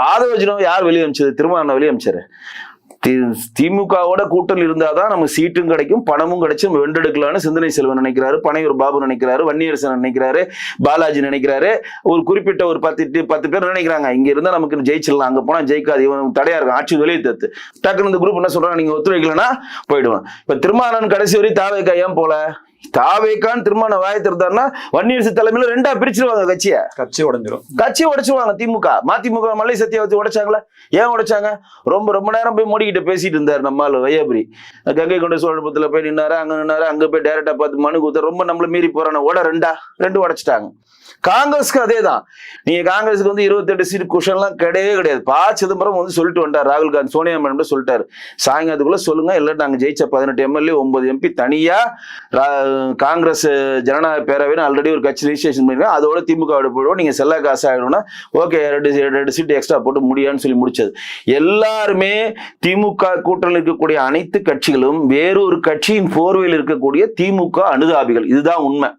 ஆதவர்ஜுனாவை யார் வெளியே அனுப்பிச்சது? திருமாவளவன் வெளியே அனுப்பிச்சாரு. திமுகவோட கூட்டல் இருந்தாதான் நமக்கு சீட்டும் கிடைக்கும், பணமும் கிடைச்சு நம்ம வென்றெடுக்கலாம்னு சிந்தனை செல்வன் நினைக்கிறாரு, பனையூர் பாபு நினைக்கிறாரு, வன்னியரசன் நினைக்கிறாரு, பாலாஜி நினைக்கிறாரு, ஒரு குறிப்பிட்ட ஒரு 10 பேர் நினைக்கிறாங்க இங்க இருந்தா நமக்கு ஜெயிச்சிடலாம், அங்க போனா ஜெயிக்காது, இவன் தடையா இருக்கும், ஆட்சி வெளியே தத்து டக்குனு இந்த குரூப் என்ன சொல்றாங்க, நீங்க ஒத்துழைக்கலன்னா போயிடுவான். இப்ப திருமாவளவன் கடைசி வரை தாவேக்கா ஏன் போல? தாவேக்கான்னு திருமணம் வாய் திறந்தாருன்னா வன்னியரசு தலைமையில 2ஆ பிரிச்சிருவாங்க கட்சி உடைச்சிருவாங்க. திமுக மதிமுக மல்லை சத்தியா வச்சு உடைச்சாங்களா? ஏன் உடைச்சாங்க? ரொம்ப நேரம் போய் மோடிக்கிட்ட பேசிட்டு இருந்தாரு நம்மால் வையாபுரி. கங்கை கொண்ட சோழபுரத்துல போய் நின்னாரு, அங்க போய் டைரக்டா பார்த்து மனு கொடுத்த ரொம்ப நம்மள மீறி போறான ரெண்டு உடைச்சிட்டாங்க. காங்கிரஸ்க்கு அதேதான். நீங்க காங்கிரஸுக்கு 28 சீட் குஷன்லாம் கிடையாது. சிதம்பரம் சொல்லிட்டு வந்தார், ராகுல் காந்தி சோனியா மேடம் சொல்லிட்டாரு, சாயங்காலத்துக்குள்ள சொல்லுங்க, இல்ல நாங்க ஜெயிச்ச 18 எம்எல்ஏ 9 எம்பி தனியா காங்கிரஸ் ஜனநாயக பேரவைன்னு ஆல்ரெடி ஒரு கட்சி ரிஜிஸ்ட்ரேஷன் பண்ணிருக்காங்க, அதோட திமுக போயிடுவோம், நீங்க செல்லா காசு ஆயிடும்னா ஓகே 2 சீட் எக்ஸ்ட்ரா போட்டு முடியான்னு சொல்லி முடிச்சது. எல்லாருமே திமுக கூட்டணியில் இருக்கக்கூடிய அனைத்து கட்சிகளும் வேறொரு கட்சியின் போர்வையில் இருக்கக்கூடிய திமுக அனுதாபிகள். இதுதான் உண்மை.